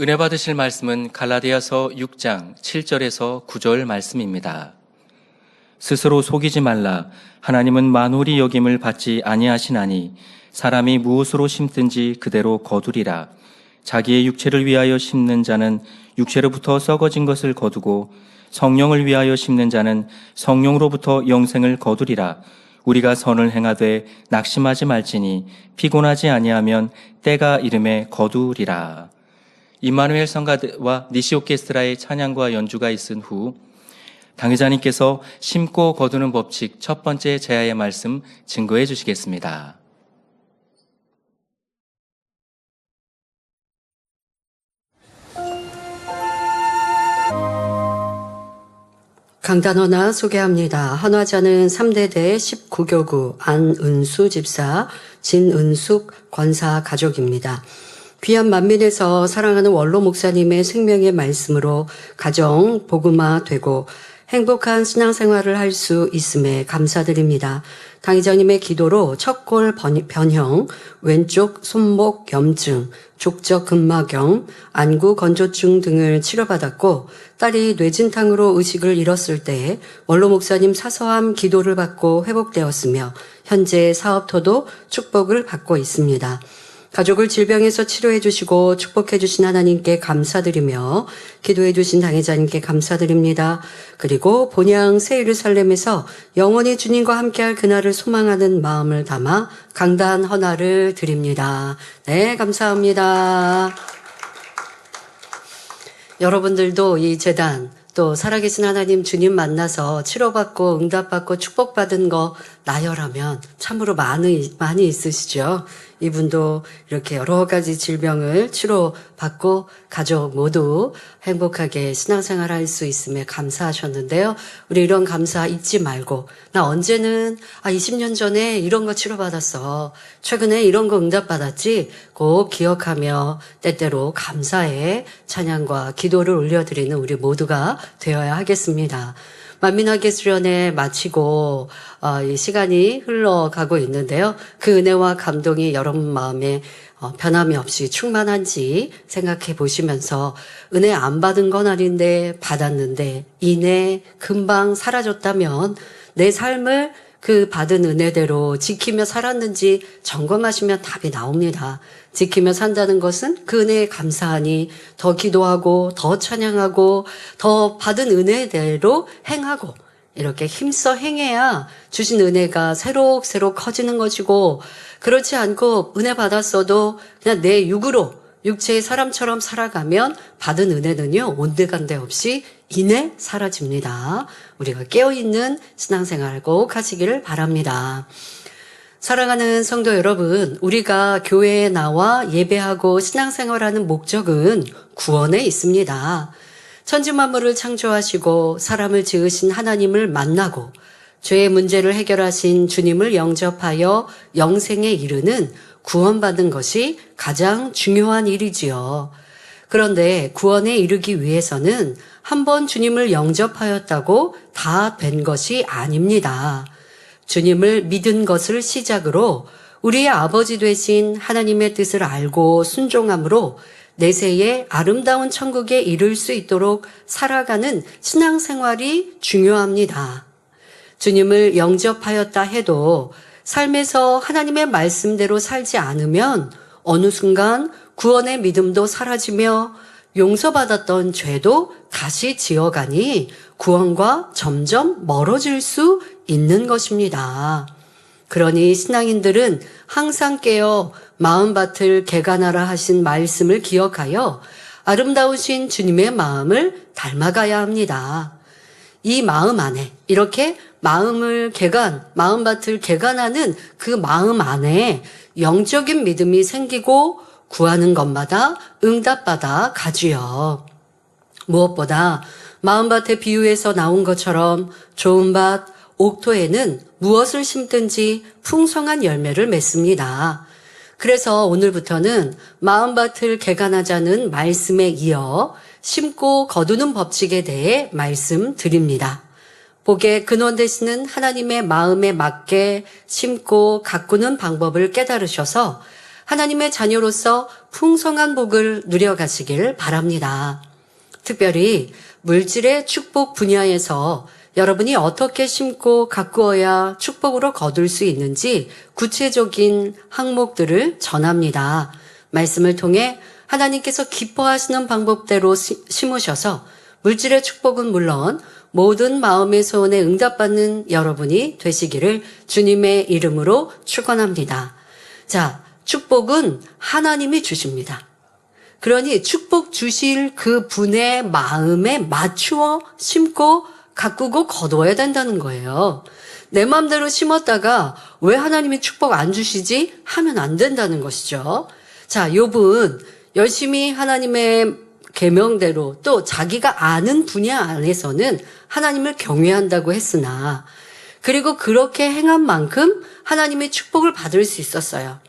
은혜 받으실 말씀은 갈라디아서 6장 7절에서 9절 말씀입니다. 스스로 속이지 말라. 하나님은 만홀이 여김을 받지 아니하시나니 사람이 무엇으로 심든지 그대로 거두리라. 자기의 육체를 위하여 심는 자는 육체로부터 썩어진 것을 거두고 성령을 위하여 심는 자는 성령으로부터 영생을 거두리라. 우리가 선을 행하되 낙심하지 말지니 피곤하지 아니하면 때가 이름에 거두리라. 임마누엘 성가와 니시 오케스트라의 찬양과 연주가 있은 후 당회자님께서 심고 거두는 법칙 첫 번째 제야의 말씀 증거해 주시겠습니다. 강단 헌화 소개합니다. 헌화자는 3대대 19교구 안은수 집사, 진은숙 권사 가족입니다. 귀한 만민에서 사랑하는 원로 목사님의 생명의 말씀으로 가정 복음화되고 행복한 신앙생활을 할 수 있음에 감사드립니다. 당회장님의 기도로 척골 변형, 왼쪽 손목 염증, 족적 근막염, 안구 건조증 등을 치료받았고 딸이 뇌진탕으로 의식을 잃었을 때 원로 목사님 사서함 기도를 받고 회복되었으며 현재 사업터도 축복을 받고 있습니다. 가족을 질병에서 치료해 주시고 축복해 주신 하나님께 감사드리며 기도해 주신 당회자님께 감사드립니다. 그리고 본향 새 예루살렘에서 영원히 주님과 함께할 그날을 소망하는 마음을 담아 강단 헌화를 드립니다. 네, 감사합니다. 여러분들도 이 재단 또 살아계신 하나님 주님 만나서 치료받고 응답받고 축복받은 거 나열하면 참으로 많이 있으시죠. 이분도 이렇게 여러 가지 질병을 치료받고 가족 모두 행복하게 신앙생활 할 수 있음에 감사하셨는데요. 우리 이런 감사 잊지 말고 나 언제는 20년 전에 이런 거 치료받았어. 최근에 이런 거 응답받았지. 꼭 기억하며 때때로 감사의 찬양과 기도를 올려드리는 우리 모두가 되어야 하겠습니다. 만민하게 수련회 마치고 이 시간이 흘러가고 있는데요. 그 은혜와 감동이 여러분 마음에 변함이 없이 충만한지 생각해 보시면서 은혜 안 받은 건 아닌데 받았는데 이내 금방 사라졌다면 내 삶을 그 받은 은혜대로 지키며 살았는지 점검하시면 답이 나옵니다. 지키며 산다는 것은 그 은혜에 감사하니 더 기도하고 더 찬양하고 더 받은 은혜대로 행하고 이렇게 힘써 행해야 주신 은혜가 새록새록 커지는 것이고 그렇지 않고 은혜 받았어도 그냥 내 육으로 육체의 사람처럼 살아가면 받은 은혜는요 온데간데 없이 이내 사라집니다. 우리가 깨어있는 신앙생활 꼭 하시기를 바랍니다. 사랑하는 성도 여러분, 우리가 교회에 나와 예배하고 신앙생활하는 목적은 구원에 있습니다. 천지만물을 창조하시고 사람을 지으신 하나님을 만나고 죄의 문제를 해결하신 주님을 영접하여 영생에 이르는 구원받는 것이 가장 중요한 일이지요. 그런데 구원에 이르기 위해서는 한번 주님을 영접하였다고 다 된 것이 아닙니다. 주님을 믿은 것을 시작으로 우리의 아버지 되신 하나님의 뜻을 알고 순종함으로 내세의 아름다운 천국에 이를 수 있도록 살아가는 신앙생활이 중요합니다. 주님을 영접하였다 해도 삶에서 하나님의 말씀대로 살지 않으면 어느 순간 구원의 믿음도 사라지며 용서받았던 죄도 다시 지어가니 구원과 점점 멀어질 수 있는 것입니다. 그러니 신앙인들은 항상 깨어 마음밭을 개간하라 하신 말씀을 기억하여 아름다우신 주님의 마음을 닮아가야 합니다. 이 마음 안에 이렇게 마음밭을 개간하는 그 마음 안에 영적인 믿음이 생기고 구하는 것마다 응답받아 가지요. 무엇보다 마음밭의 비유에서 나온 것처럼 좋은 밭, 옥토에는 무엇을 심든지 풍성한 열매를 맺습니다. 그래서 오늘부터는 마음밭을 개간하자는 말씀에 이어 심고 거두는 법칙에 대해 말씀드립니다. 복의 근원 되시는 하나님의 마음에 맞게 심고 가꾸는 방법을 깨달으셔서 하나님의 자녀로서 풍성한 복을 누려가시길 바랍니다. 특별히 물질의 축복 분야에서 여러분이 어떻게 심고 가꾸어야 축복으로 거둘 수 있는지 구체적인 항목들을 전합니다. 말씀을 통해 하나님께서 기뻐하시는 방법대로 심으셔서 물질의 축복은 물론 모든 마음의 소원에 응답받는 여러분이 되시기를 주님의 이름으로 축원합니다. 자, 축복은 하나님이 주십니다. 그러니 축복 주실 그 분의 마음에 맞추어 심고 가꾸고 거둬야 된다는 거예요. 내 마음대로 심었다가 왜 하나님이 축복 안 주시지? 하면 안 된다는 것이죠. 자, 욥은 열심히 하나님의 계명대로 또 자기가 아는 분야 안에서는 하나님을 경외한다고 했으나 그리고 그렇게 행한 만큼 하나님의 축복을 받을 수 있었어요.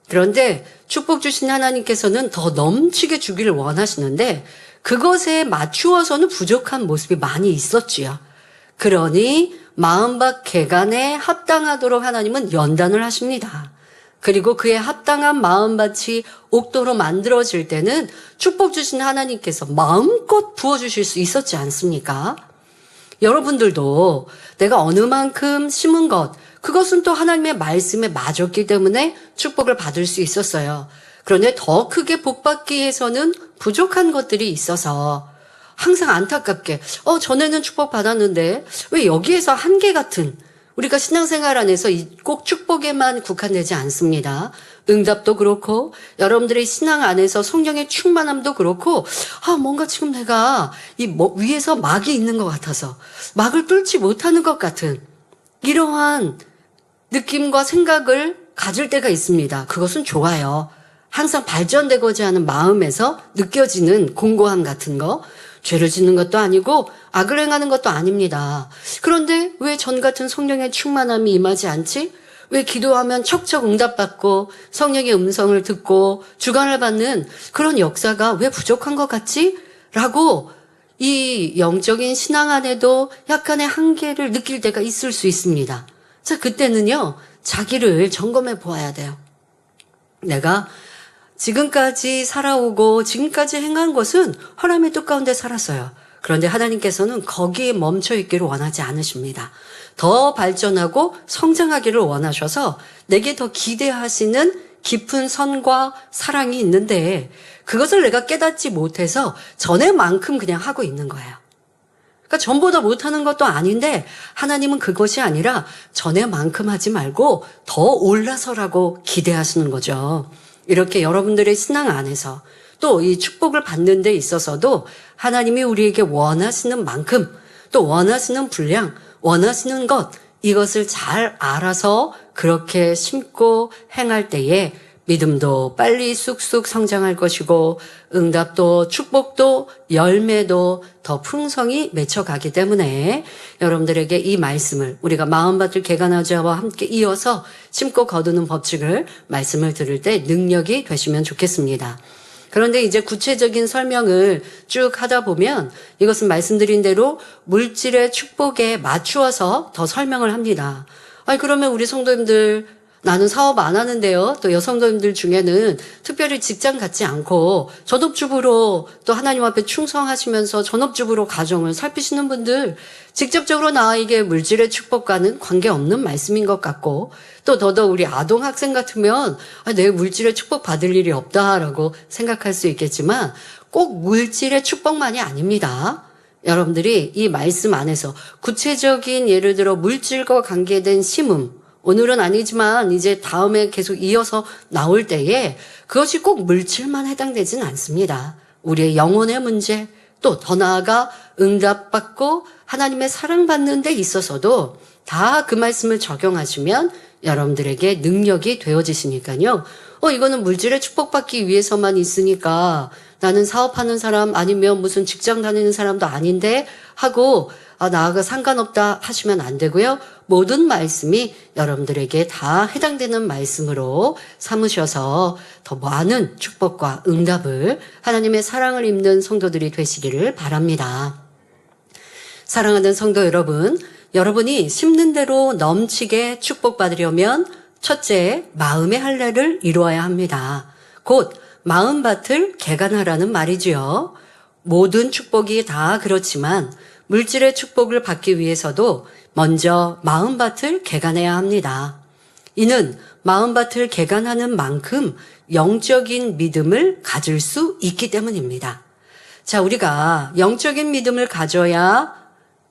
그런데 축복 주신 하나님께서는 더 넘치게 주기를 원하시는데 그것에 맞추어서는 부족한 모습이 많이 있었지요. 그러니 마음밭 개간에 합당하도록 하나님은 연단을 하십니다. 그리고 그에 합당한 마음밭이 옥도로 만들어질 때는 축복 주신 하나님께서 마음껏 부어주실 수 있었지 않습니까? 여러분들도 내가 어느 만큼 심은 것, 그것은 또 하나님의 말씀에 맞았기 때문에 축복을 받을 수 있었어요. 그런데 더 크게 복받기 위해서는 부족한 것들이 있어서 항상 안타깝게 전에는 축복받았는데 왜 여기에서 한계 같은 우리가 신앙생활 안에서 꼭 축복에만 국한되지 않습니다. 응답도 그렇고 여러분들의 신앙 안에서 성령의 충만함도 그렇고 뭔가 지금 내가 위에서 막이 있는 것 같아서 막을 뚫지 못하는 것 같은 이러한 느낌과 생각을 가질 때가 있습니다. 그것은 좋아요. 항상 발전되고자 하는 마음에서 느껴지는 공고함 같은 거, 죄를 짓는 것도 아니고 악을 행하는 것도 아닙니다. 그런데 왜 전 같은 성령의 충만함이 임하지 않지? 왜 기도하면 척척 응답받고 성령의 음성을 듣고 주관을 받는 그런 역사가 왜 부족한 것 같지? 라고 이 영적인 신앙 안에도 약간의 한계를 느낄 때가 있을 수 있습니다. 자, 그때는요, 자기를 점검해 보아야 돼요. 내가 지금까지 살아오고 지금까지 행한 것은 허람의 뜻 가운데 살았어요. 그런데 하나님께서는 거기에 멈춰 있기를 원하지 않으십니다. 더 발전하고 성장하기를 원하셔서 내게 더 기대하시는 깊은 선과 사랑이 있는데 그것을 내가 깨닫지 못해서 전에만큼 그냥 하고 있는 거예요. 그러니까 전보다 못하는 것도 아닌데 하나님은 그것이 아니라 전에만큼 하지 말고 더 올라서라고 기대하시는 거죠. 이렇게 여러분들의 신앙 안에서 또 이 축복을 받는 데 있어서도 하나님이 우리에게 원하시는 만큼 또 원하시는 분량, 원하시는 것 이것을 잘 알아서 그렇게 심고 행할 때에 믿음도 빨리 쑥쑥 성장할 것이고 응답도 축복도 열매도 더 풍성히 맺혀가기 때문에 여러분들에게 이 말씀을 우리가 마음밭을 개간하자와 함께 이어서 심고 거두는 법칙을 말씀을 들을 때 능력이 되시면 좋겠습니다. 그런데 이제 구체적인 설명을 쭉 하다 보면 이것은 말씀드린 대로 물질의 축복에 맞추어서 더 설명을 합니다. 그러면 우리 성도님들 나는 사업 안 하는데요. 또 여성도님들 중에는 특별히 직장 갖지 않고 전업주부로 또 하나님 앞에 충성하시면서 전업주부로 가정을 살피시는 분들 직접적으로 나에게 물질의 축복과는 관계없는 말씀인 것 같고 또 더더욱 우리 아동 학생 같으면 내 물질의 축복 받을 일이 없다라고 생각할 수 있겠지만 꼭 물질의 축복만이 아닙니다. 여러분들이 이 말씀 안에서 구체적인 예를 들어 물질과 관계된 심음 오늘은 아니지만 이제 다음에 계속 이어서 나올 때에 그것이 꼭 물질만 해당되지는 않습니다. 우리의 영혼의 문제 또 더 나아가 응답받고 하나님의 사랑받는 데 있어서도 다 그 말씀을 적용하시면 여러분들에게 능력이 되어지시니까요. 이거는 물질의 축복받기 위해서만 있으니까 나는 사업하는 사람 아니면 무슨 직장 다니는 사람도 아닌데 하고 나하고 상관없다 하시면 안 되고요. 모든 말씀이 여러분들에게 다 해당되는 말씀으로 삼으셔서 더 많은 축복과 응답을 하나님의 사랑을 입는 성도들이 되시기를 바랍니다. 사랑하는 성도 여러분, 여러분이 심는 대로 넘치게 축복받으려면 첫째, 마음의 할례를 이루어야 합니다. 곧 마음밭을 개간하라는 말이지요. 모든 축복이 다 그렇지만 물질의 축복을 받기 위해서도 먼저 마음밭을 개간해야 합니다. 이는 마음밭을 개간하는 만큼 영적인 믿음을 가질 수 있기 때문입니다. 자, 우리가 영적인 믿음을 가져야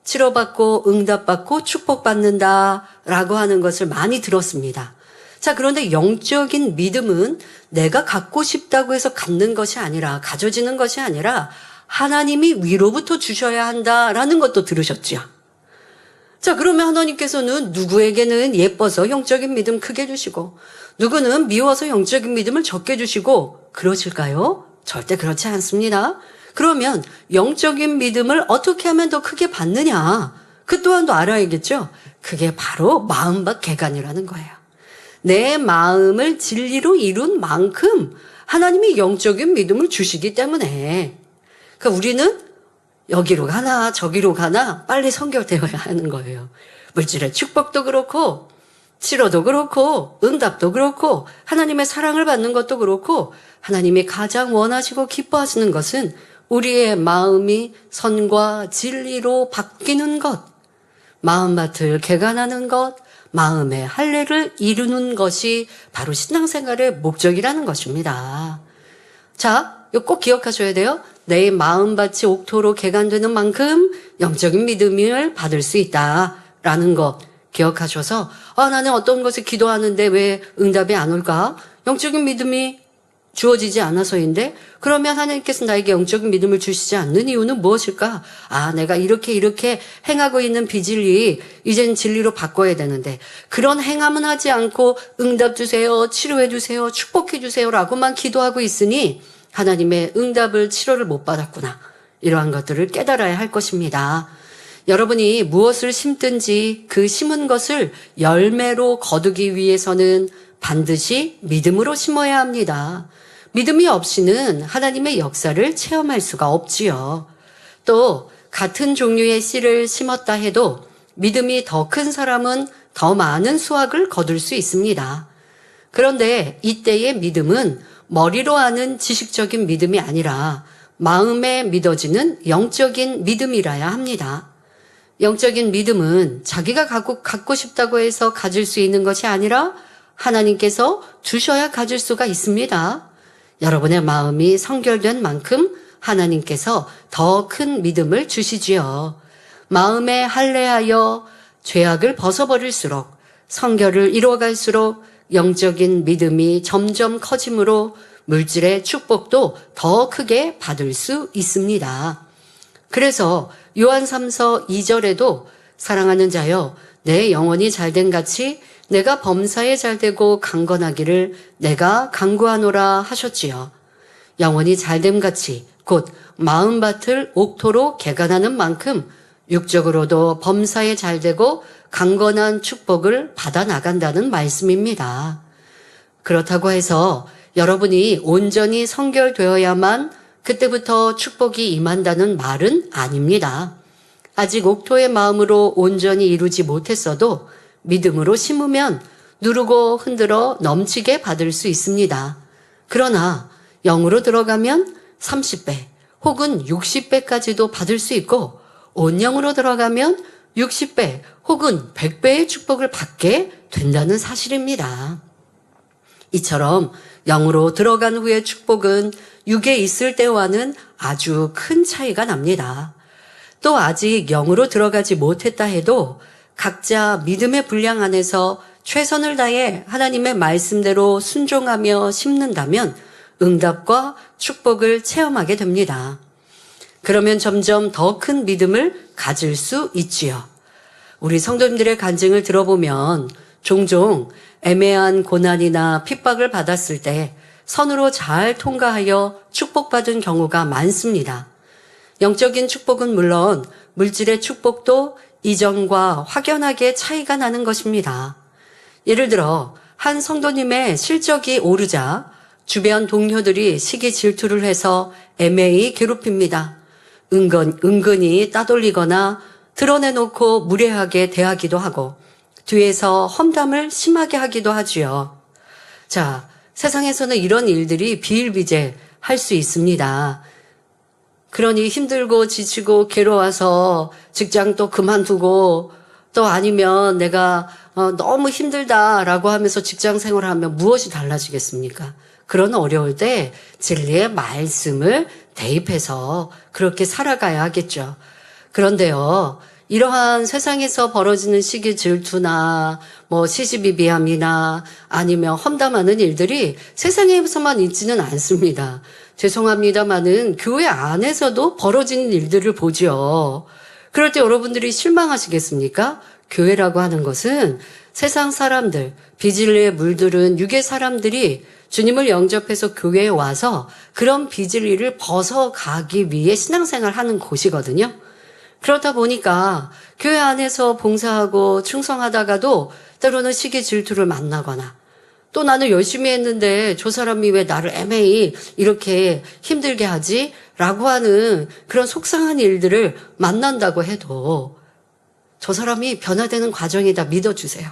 치료받고 응답받고 축복받는다라고 하는 것을 많이 들었습니다. 자, 그런데 영적인 믿음은 내가 갖고 싶다고 해서 갖는 것이 아니라, 가져지는 것이 아니라 하나님이 위로부터 주셔야 한다라는 것도 들으셨죠. 자, 그러면 하나님께서는 누구에게는 예뻐서 영적인 믿음 크게 주시고 누구는 미워서 영적인 믿음을 적게 주시고 그러실까요? 절대 그렇지 않습니다. 그러면 영적인 믿음을 어떻게 하면 더 크게 받느냐? 그 또한도 알아야겠죠? 그게 바로 마음밭 개간이라는 거예요. 내 마음을 진리로 이룬 만큼 하나님이 영적인 믿음을 주시기 때문에 그러니까 우리는 여기로 가나 저기로 가나 빨리 선결되어야 하는 거예요. 물질의 축복도 그렇고 치료도 그렇고 응답도 그렇고 하나님의 사랑을 받는 것도 그렇고 하나님이 가장 원하시고 기뻐하시는 것은 우리의 마음이 선과 진리로 바뀌는 것, 마음밭을 개간하는 것, 마음의 할례를 이루는 것이 바로 신앙생활의 목적이라는 것입니다. 자, 이거 꼭 기억하셔야 돼요. 내 마음밭이 옥토로 개간되는 만큼 영적인 믿음을 받을 수 있다라는 것 기억하셔서 나는 어떤 것을 기도하는데 왜 응답이 안 올까? 영적인 믿음이 주어지지 않아서인데 그러면 하나님께서 나에게 영적인 믿음을 주시지 않는 이유는 무엇일까? 내가 이렇게 행하고 있는 비진리 이젠 진리로 바꿔야 되는데 그런 행함은 하지 않고 응답 주세요, 치료해 주세요, 축복해 주세요라고만 기도하고 있으니 하나님의 응답을 치료를 못 받았구나. 이러한 것들을 깨달아야 할 것입니다. 여러분이 무엇을 심든지 그 심은 것을 열매로 거두기 위해서는 반드시 믿음으로 심어야 합니다. 믿음이 없이는 하나님의 역사를 체험할 수가 없지요. 또 같은 종류의 씨를 심었다 해도 믿음이 더 큰 사람은 더 많은 수확을 거둘 수 있습니다. 그런데 이때의 믿음은 머리로 아는 지식적인 믿음이 아니라 마음에 믿어지는 영적인 믿음이라야 합니다. 영적인 믿음은 자기가 갖고 싶다고 해서 가질 수 있는 것이 아니라 하나님께서 주셔야 가질 수가 있습니다. 여러분의 마음이 성결된 만큼 하나님께서 더 큰 믿음을 주시지요. 마음에 할례하여 죄악을 벗어버릴수록 성결을 이루어갈수록 영적인 믿음이 점점 커지므로 물질의 축복도 더 크게 받을 수 있습니다. 그래서 요한 3서 2절에도 사랑하는 자여 내 영혼이 잘된 같이 내가 범사에 잘되고 강건하기를 내가 간구하노라 하셨지요. 영혼이 잘됨 같이 곧 마음밭을 옥토로 개간하는 만큼 육적으로도 범사에 잘되고 강건한 축복을 받아 나간다는 말씀입니다. 그렇다고 해서 여러분이 온전히 성결되어야만 그때부터 축복이 임한다는 말은 아닙니다. 아직 옥토의 마음으로 온전히 이루지 못했어도 믿음으로 심으면 누르고 흔들어 넘치게 받을 수 있습니다. 그러나 영으로 들어가면 30배 혹은 60배까지도 받을 수 있고 온영으로 들어가면 60배 혹은 100배의 축복을 받게 된다는 사실입니다. 이처럼 영으로 들어간 후의 축복은 육에 있을 때와는 아주 큰 차이가 납니다. 또 아직 영으로 들어가지 못했다 해도 각자 믿음의 분량 안에서 최선을 다해 하나님의 말씀대로 순종하며 심는다면 응답과 축복을 체험하게 됩니다. 그러면 점점 더 큰 믿음을 가질 수 있지요. 우리 성도님들의 간증을 들어보면 종종 애매한 고난이나 핍박을 받았을 때 선으로 잘 통과하여 축복받은 경우가 많습니다. 영적인 축복은 물론 물질의 축복도 이전과 확연하게 차이가 나는 것입니다. 예를 들어 한 성도님의 실적이 오르자 주변 동료들이 시기 질투를 해서 애매히 괴롭힙니다. 은근히 따돌리거나 드러내놓고 무례하게 대하기도 하고 뒤에서 험담을 심하게 하기도 하지요. 자, 세상에서는 이런 일들이 비일비재 할 수 있습니다. 그러니 힘들고 지치고 괴로워서 직장 또 그만두고 또 아니면 내가 너무 힘들다라고 하면서 직장 생활하면 무엇이 달라지겠습니까? 그런 어려울 때 진리의 말씀을 대입해서 그렇게 살아가야 하겠죠. 그런데요, 이러한 세상에서 벌어지는 시기 질투나 시시비비함이나 아니면 험담하는 일들이 세상에서만 있지는 않습니다. 죄송합니다만은 교회 안에서도 벌어지는 일들을 보죠. 그럴 때 여러분들이 실망하시겠습니까? 교회라고 하는 것은 세상 사람들, 비진리에 물들은 육의 사람들이 주님을 영접해서 교회에 와서 그런 비진리를 벗어가기 위해 신앙생활을 하는 곳이거든요. 그렇다 보니까 교회 안에서 봉사하고 충성하다가도 때로는 시기 질투를 만나거나 또 나는 열심히 했는데 저 사람이 왜 나를 애매히 이렇게 힘들게 하지? 라고 하는 그런 속상한 일들을 만난다고 해도 저 사람이 변화되는 과정이다 믿어주세요.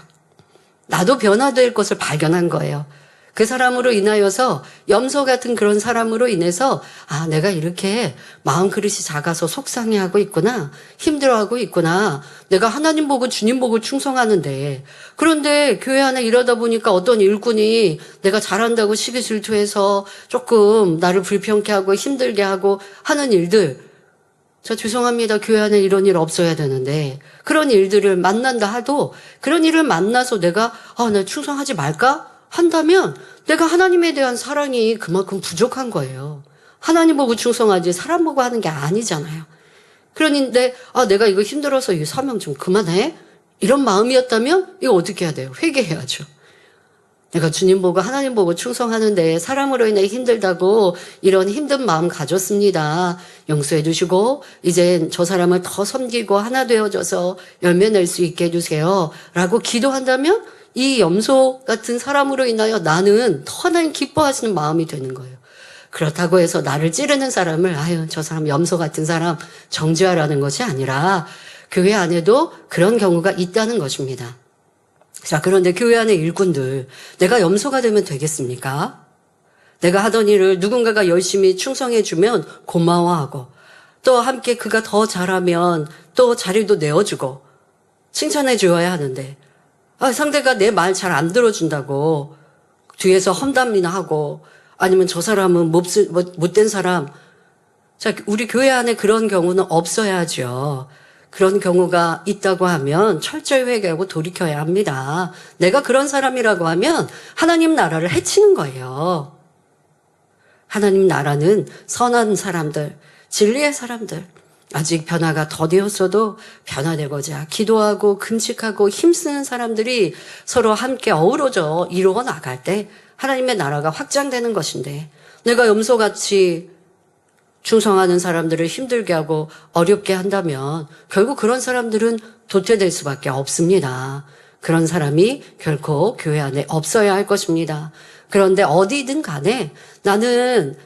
나도 변화될 것을 발견한 거예요. 그 사람으로 인하여서 염소 같은 그런 사람으로 인해서 내가 이렇게 마음 그릇이 작아서 속상해하고 있구나. 힘들어하고 있구나. 내가 하나님 보고 주님 보고 충성하는데 그런데 교회 안에 이러다 보니까 어떤 일꾼이 내가 잘한다고 시기 질투해서 조금 나를 불평케 하고 힘들게 하고 하는 일들 저 죄송합니다. 교회 안에 이런 일 없어야 되는데 그런 일들을 만난다 하도 그런 일을 만나서 내가 나 충성하지 말까? 한다면 내가 하나님에 대한 사랑이 그만큼 부족한 거예요. 하나님 보고 충성하지 사람 보고 하는 게 아니잖아요. 그런데 내가 이거 힘들어서 이 사명 좀 그만해? 이런 마음이었다면 이거 어떻게 해야 돼요? 회개해야죠. 내가 주님 보고 하나님 보고 충성하는데 사람으로 인해 힘들다고 이런 힘든 마음 가졌습니다. 용서해 주시고 이젠 저 사람을 더 섬기고 하나 되어져서 열매 낼 수 있게 해주세요. 라고 기도한다면 이 염소 같은 사람으로 인하여 나는 더 하나님 기뻐하시는 마음이 되는 거예요. 그렇다고 해서 나를 찌르는 사람을 저 사람 염소 같은 사람 정죄하라는 것이 아니라 교회 안에도 그런 경우가 있다는 것입니다. 자, 그런데 교회 안의 일꾼들 내가 염소가 되면 되겠습니까? 내가 하던 일을 누군가가 열심히 충성해주면 고마워하고 또 함께 그가 더 잘하면 또 자리도 내어주고 칭찬해줘야 하는데 상대가 내 말 잘 안 들어준다고 뒤에서 험담이나 하고 아니면 저 사람은 못된 사람. 자, 우리 교회 안에 그런 경우는 없어야죠. 그런 경우가 있다고 하면 철저히 회개하고 돌이켜야 합니다. 내가 그런 사람이라고 하면 하나님 나라를 해치는 거예요. 하나님 나라는 선한 사람들, 진리의 사람들, 아직 변화가 더디었어도 변화되고자 기도하고 금식하고 힘쓰는 사람들이 서로 함께 어우러져 이루어 나갈 때 하나님의 나라가 확장되는 것인데 내가 염소같이 충성하는 사람들을 힘들게 하고 어렵게 한다면 결국 그런 사람들은 도태될 수밖에 없습니다. 그런 사람이 결코 교회 안에 없어야 할 것입니다. 그런데 어디든 간에 나는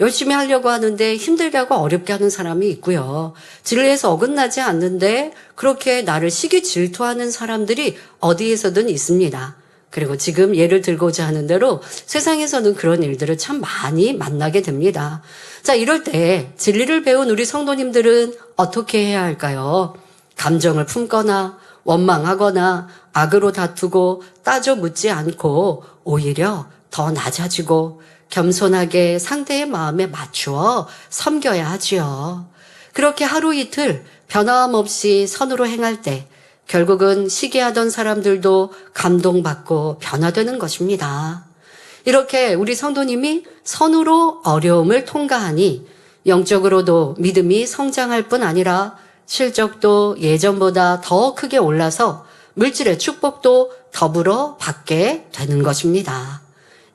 열심히 하려고 하는데 힘들게 하고 어렵게 하는 사람이 있고요. 진리에서 어긋나지 않는데 그렇게 나를 시기 질투하는 사람들이 어디에서든 있습니다. 그리고 지금 예를 들고자 하는 대로 세상에서는 그런 일들을 참 많이 만나게 됩니다. 자, 이럴 때 진리를 배운 우리 성도님들은 어떻게 해야 할까요? 감정을 품거나 원망하거나 악으로 다투고 따져 묻지 않고 오히려 더 낮아지고 겸손하게 상대의 마음에 맞추어 섬겨야 하지요. 그렇게 하루 이틀 변함없이 선으로 행할 때 결국은 시기하던 사람들도 감동받고 변화되는 것입니다. 이렇게 우리 성도님이 선으로 어려움을 통과하니 영적으로도 믿음이 성장할 뿐 아니라 실적도 예전보다 더 크게 올라서 물질의 축복도 더불어 받게 되는 것입니다.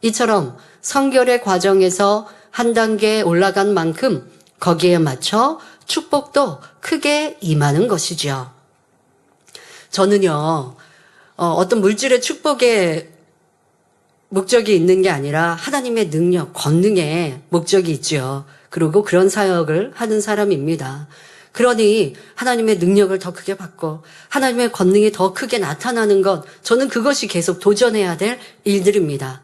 이처럼 성결의 과정에서 한 단계 올라간 만큼 거기에 맞춰 축복도 크게 임하는 것이죠. 저는요, 어떤 물질의 축복에 목적이 있는 게 아니라 하나님의 능력, 권능에 목적이 있죠. 그리고 그런 사역을 하는 사람입니다. 그러니 하나님의 능력을 더 크게 받고 하나님의 권능이 더 크게 나타나는 것, 저는 그것이 계속 도전해야 될 일들입니다.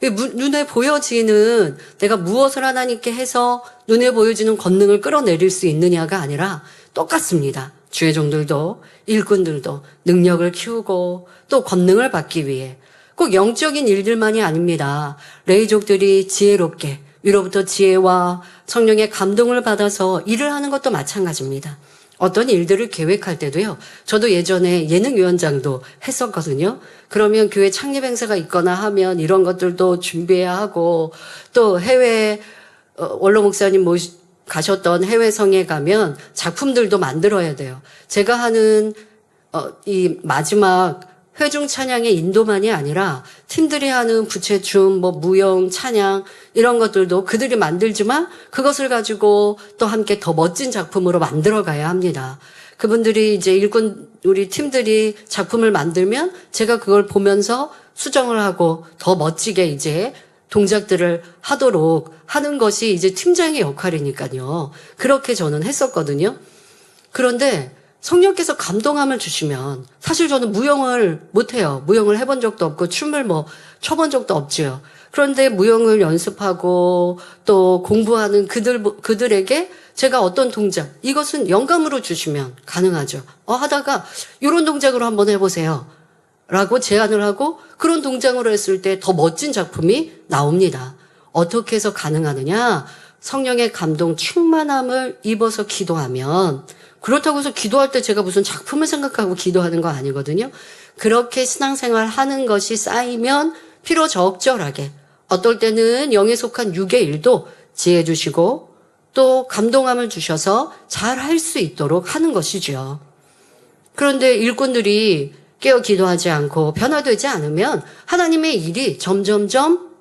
눈에 보여지는 내가 무엇을 하나님께 해서 눈에 보여지는 권능을 끌어내릴 수 있느냐가 아니라 똑같습니다. 주의 종들도 일꾼들도 능력을 키우고 또 권능을 받기 위해 꼭 영적인 일들만이 아닙니다. 레위족들이 지혜롭게 위로부터 지혜와 성령의 감동을 받아서 일을 하는 것도 마찬가지입니다. 어떤 일들을 계획할 때도요. 저도 예전에 예능위원장도 했었거든요. 그러면 교회 창립 행사가 있거나 하면 이런 것들도 준비해야 하고 또 해외 원로 목사님 가셨던 해외 성에 가면 작품들도 만들어야 돼요. 제가 하는 이 마지막 회중 찬양의 인도만이 아니라 팀들이 하는 부채춤, 무용, 찬양 이런 것들도 그들이 만들지만 그것을 가지고 또 함께 더 멋진 작품으로 만들어 가야 합니다. 그분들이 이제 일꾼 우리 팀들이 작품을 만들면 제가 그걸 보면서 수정을 하고 더 멋지게 이제 동작들을 하도록 하는 것이 이제 팀장의 역할이니까요. 그렇게 저는 했었거든요. 그런데 성령께서 감동함을 주시면 사실 저는 무용을 못해요. 무용을 해본 적도 없고 춤을 춰본 적도 없지요. 그런데 무용을 연습하고 또 공부하는 그들에게 제가 어떤 동작, 이것은 영감으로 주시면 가능하죠. 하다가 이런 동작으로 한번 해보세요. 라고 제안을 하고 그런 동작으로 했을 때 더 멋진 작품이 나옵니다. 어떻게 해서 가능하느냐? 성령의 감동 충만함을 입어서 기도하면, 그렇다고 해서 기도할 때 제가 무슨 작품을 생각하고 기도하는 거 아니거든요. 그렇게 신앙생활 하는 것이 쌓이면 필요 적절하게 어떨 때는 영에 속한 육의 일도 지혜 주시고 또 감동함을 주셔서 잘 할 수 있도록 하는 것이죠. 그런데 일꾼들이 깨어 기도하지 않고 변화되지 않으면 하나님의 일이 점점점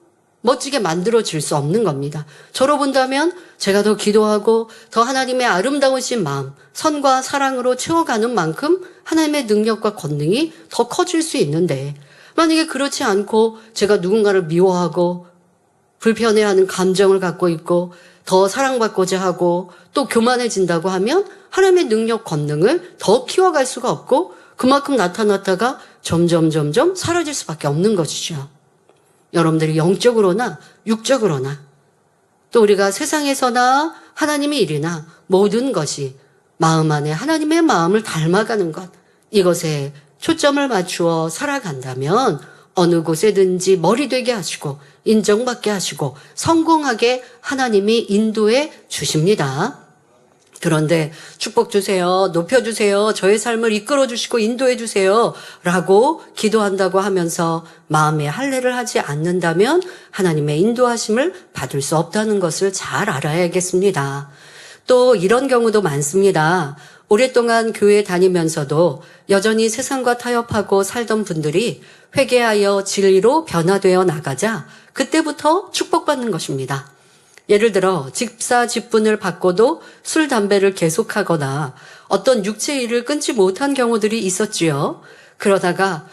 멋지게 만들어질 수 없는 겁니다. 저로 본다면 제가 더 기도하고 더 하나님의 아름다우신 마음, 선과 사랑으로 채워가는 만큼 하나님의 능력과 권능이 더 커질 수 있는데, 만약에 그렇지 않고 제가 누군가를 미워하고 불편해하는 감정을 갖고 있고 더 사랑받고자 하고 또 교만해진다고 하면 하나님의 능력, 권능을 더 키워갈 수가 없고 그만큼 나타났다가 점점 사라질 수밖에 없는 것이죠. 여러분들이 영적으로나 육적으로나 또 우리가 세상에서나 하나님의 일이나 모든 것이 마음 안에 하나님의 마음을 닮아가는 것, 이것에 초점을 맞추어 살아간다면 어느 곳에든지 머리 되게 하시고 인정받게 하시고 성공하게 하나님이 인도해 주십니다. 그런데 축복 주세요, 높여주세요, 저의 삶을 이끌어 주시고 인도해 주세요 라고 기도한다고 하면서 마음에 할례를 하지 않는다면 하나님의 인도하심을 받을 수 없다는 것을 잘 알아야겠습니다. 또 이런 경우도 많습니다. 오랫동안 교회 다니면서도 여전히 세상과 타협하고 살던 분들이 회개하여 진리로 변화되어 나가자 그때부터 축복받는 것입니다. 예를 들어 집사 직분을 받고도 술, 담배를 계속하거나 어떤 육체 일을 끊지 못한 경우들이 있었지요. 그러다가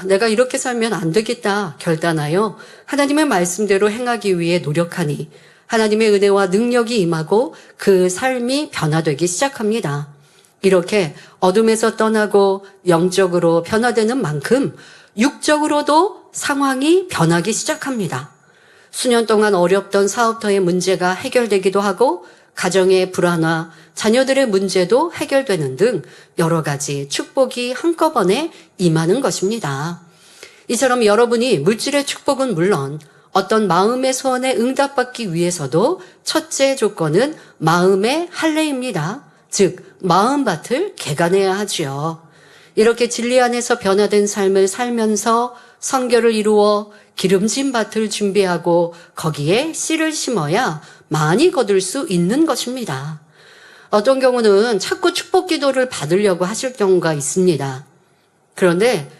내가 이렇게 살면 안 되겠다 결단하여 하나님의 말씀대로 행하기 위해 노력하니 하나님의 은혜와 능력이 임하고 그 삶이 변화되기 시작합니다. 이렇게 어둠에서 떠나고 영적으로 변화되는 만큼 육적으로도 상황이 변하기 시작합니다. 수년 동안 어렵던 사업터의 문제가 해결되기도 하고 가정의 불안화, 자녀들의 문제도 해결되는 등 여러 가지 축복이 한꺼번에 임하는 것입니다. 이처럼 여러분이 물질의 축복은 물론 어떤 마음의 소원에 응답받기 위해서도 첫째 조건은 마음의 할례입니다. 즉 마음밭을 개간해야 하지요. 이렇게 진리 안에서 변화된 삶을 살면서 성결을 이루어 기름진 밭을 준비하고 거기에 씨를 심어야 많이 거둘 수 있는 것입니다. 어떤 경우는 자꾸 축복 기도를 받으려고 하실 경우가 있습니다. 그런데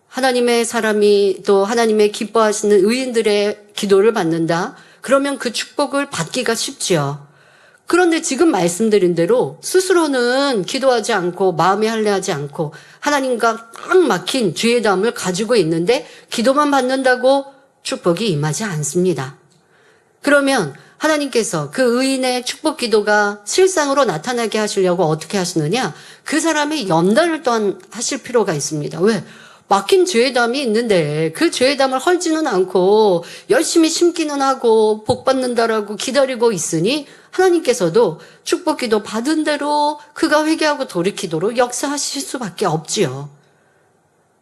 하나님의 사람이 또 하나님의 기뻐하시는 의인들의 기도를 받는다? 그러면 그 축복을 받기가 쉽지요. 그런데 지금 말씀드린 대로 스스로는 기도하지 않고 마음에 할례하지 않고 하나님과 딱 막힌 죄의담을 가지고 있는데 기도만 받는다고 축복이 임하지 않습니다. 그러면 하나님께서 그 의인의 축복 기도가 실상으로 나타나게 하시려고 어떻게 하시느냐? 그 사람의 연단을 또한 하실 필요가 있습니다. 왜? 막힌 죄담이 있는데 그 죄담을 헐지는 않고 열심히 심기는 하고 복 받는다라고 기다리고 있으니 하나님께서도 축복 기도 받은 대로 그가 회개하고 돌이키도록 역사하실 수밖에 없지요.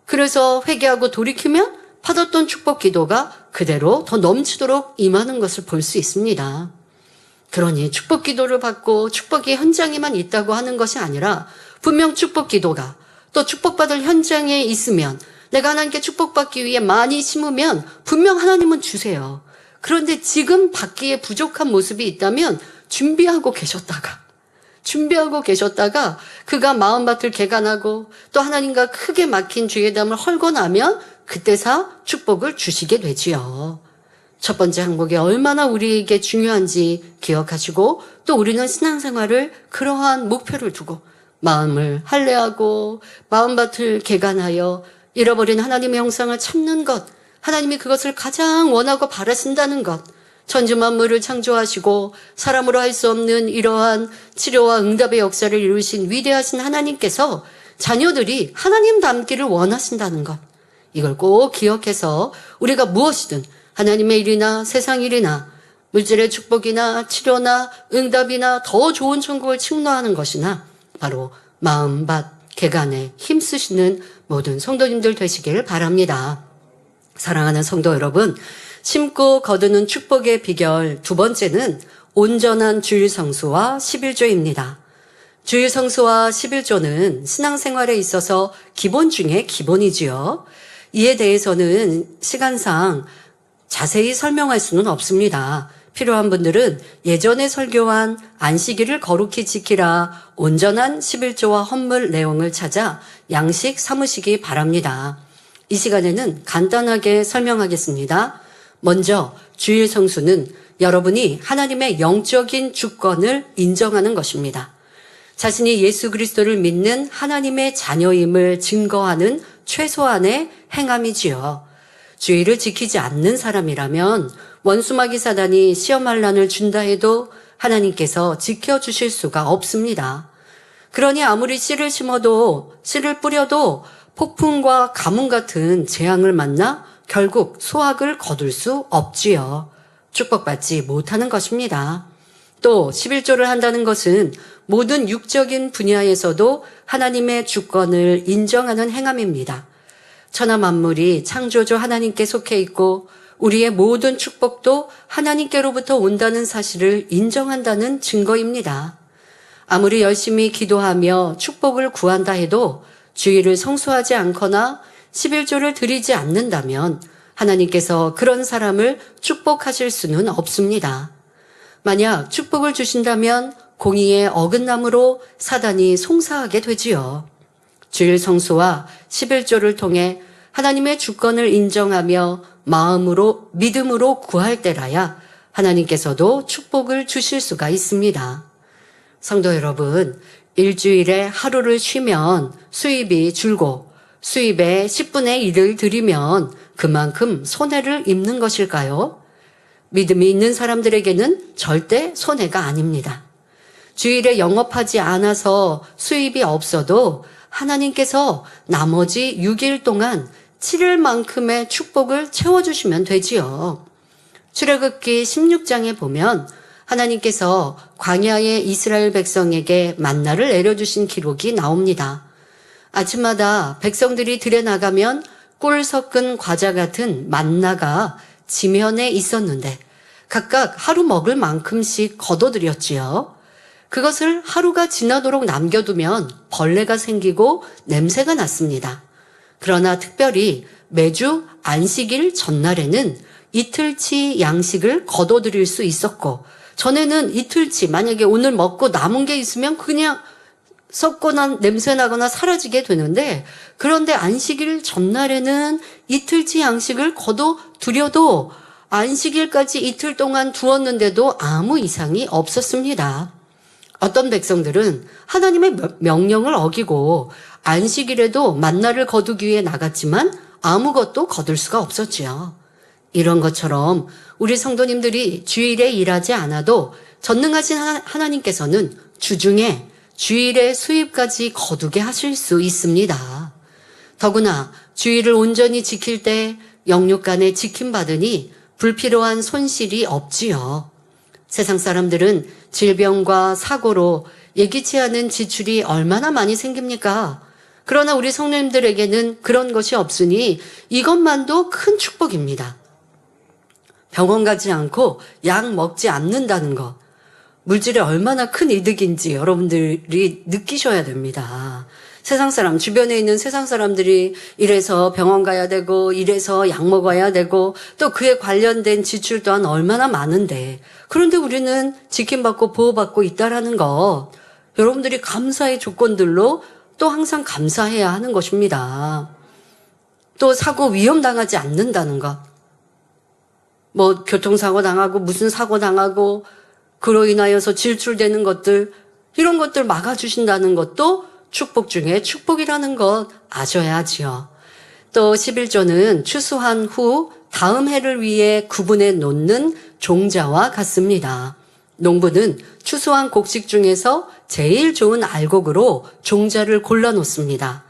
그래서 회개하고 돌이키면 받았던 축복 기도가 그대로 더 넘치도록 임하는 것을 볼 수 있습니다. 그러니 축복 기도를 받고 축복이 현장에만 있다고 하는 것이 아니라 분명 축복 기도가 또 축복받을 현장에 있으면 내가 하나님께 축복받기 위해 많이 심으면 분명 하나님은 주세요. 그런데 지금 받기에 부족한 모습이 있다면 준비하고 계셨다가 그가 마음밭을 개간하고 또 하나님과 크게 막힌 죄담을 헐고 나면 그때서 축복을 주시게 되지요. 첫 번째 항목이 얼마나 우리에게 중요한지 기억하시고 또 우리는 신앙생활을 그러한 목표를 두고 마음을 할례하고 마음밭을 개간하여 잃어버린 하나님의 형상을 찾는 것, 하나님이 그것을 가장 원하고 바라신다는 것, 천지만물을 창조하시고 사람으로 할 수 없는 이러한 치료와 응답의 역사를 이루신 위대하신 하나님께서 자녀들이 하나님 닮기를 원하신다는 것, 이걸 꼭 기억해서 우리가 무엇이든 하나님의 일이나 세상 일이나 물질의 축복이나 치료나 응답이나 더 좋은 천국을 침노하는 것이나 바로 마음밭 개간에 힘쓰시는 모든 성도님들 되시길 바랍니다. 사랑하는 성도 여러분, 심고 거두는 축복의 비결 두 번째는 온전한 주일 성수와 11조입니다. 주일 성수와 11조는 신앙생활에 있어서 기본 중에 기본이지요. 이에 대해서는 시간상 자세히 설명할 수는 없습니다. 필요한 분들은 예전에 설교한 안식일을 거룩히 지키라 온전한 11조와 헌물 내용을 찾아 양식 삼으시기 바랍니다. 이 시간에는 간단하게 설명하겠습니다. 먼저 주일 성수는 여러분이 하나님의 영적인 주권을 인정하는 것입니다. 자신이 예수 그리스도를 믿는 하나님의 자녀임을 증거하는 최소한의 행함이지요. 주일을 지키지 않는 사람이라면 원수마귀 사단이 시험할 난을 준다 해도 하나님께서 지켜주실 수가 없습니다. 그러니 아무리 씨를 심어도 씨를 뿌려도 폭풍과 가뭄 같은 재앙을 만나 결국 수확을 거둘 수 없지요. 축복받지 못하는 것입니다. 또 11조를 한다는 것은 모든 육적인 분야에서도 하나님의 주권을 인정하는 행함입니다. 천하 만물이 창조주 하나님께 속해 있고 우리의 모든 축복도 하나님께로부터 온다는 사실을 인정한다는 증거입니다. 아무리 열심히 기도하며 축복을 구한다 해도 주일을 성수하지 않거나 11조를 드리지 않는다면 하나님께서 그런 사람을 축복하실 수는 없습니다. 만약 축복을 주신다면 공의의 어긋남으로 사단이 송사하게 되지요. 주일 성수와 11조를 통해 하나님의 주권을 인정하며 마음으로 믿음으로 구할 때라야 하나님께서도 축복을 주실 수가 있습니다. 성도 여러분, 일주일에 하루를 쉬면 수입이 줄고 수입의 10분의 1을 드리면 그만큼 손해를 입는 것일까요? 믿음이 있는 사람들에게는 절대 손해가 아닙니다. 주일에 영업하지 않아서 수입이 없어도 하나님께서 나머지 6일 동안 7일만큼의 축복을 채워주시면 되지요. 출애굽기 16장에 보면 하나님께서 광야의 이스라엘 백성에게 만나를 내려주신 기록이 나옵니다. 아침마다 백성들이 들에 나가면 꿀 섞은 과자 같은 만나가 지면에 있었는데 각각 하루 먹을 만큼씩 거둬들였지요. 그것을 하루가 지나도록 남겨두면 벌레가 생기고 냄새가 났습니다. 그러나 특별히 매주 안식일 전날에는 이틀치 양식을 거둬들일 수 있었고, 전에는 이틀치, 만약에 오늘 먹고 남은 게 있으면 그냥 썩거나 냄새나거나 사라지게 되는데, 그런데 안식일 전날에는 이틀치 양식을 거둬들여도 안식일까지 이틀 동안 두었는데도 아무 이상이 없었습니다. 어떤 백성들은 하나님의 명령을 어기고 안식일에도 만나를 거두기 위해 나갔지만 아무것도 거둘 수가 없었지요. 이런 것처럼 우리 성도님들이 주일에 일하지 않아도 전능하신 하나님께서는 주중에 주일의 수입까지 거두게 하실 수 있습니다. 더구나 주일을 온전히 지킬 때 영육간에 지킴받으니 불필요한 손실이 없지요. 세상 사람들은 질병과 사고로 예기치 않은 지출이 얼마나 많이 생깁니까? 그러나 우리 성도님들에게는 그런 것이 없으니 이것만도 큰 축복입니다. 병원 가지 않고 약 먹지 않는다는 것, 물질에 얼마나 큰 이득인지 여러분들이 느끼셔야 됩니다. 세상 사람, 주변에 있는 세상 사람들이 이래서 병원 가야 되고 이래서 약 먹어야 되고 또 그에 관련된 지출 또한 얼마나 많은데, 그런데 우리는 지킴받고 보호받고 있다라는 것, 여러분들이 감사의 조건들로 또 항상 감사해야 하는 것입니다. 또 사고 위험 당하지 않는다는 것, 뭐 교통사고 당하고 무슨 사고 당하고 그로 인하여서 질출되는 것들, 이런 것들 막아주신다는 것도 축복 중에 축복이라는 것 아셔야지요. 또 11조는 추수한 후 다음 해를 위해 구분해 놓는 종자와 같습니다. 농부는 추수한 곡식 중에서 제일 좋은 알곡으로 종자를 골라 놓습니다.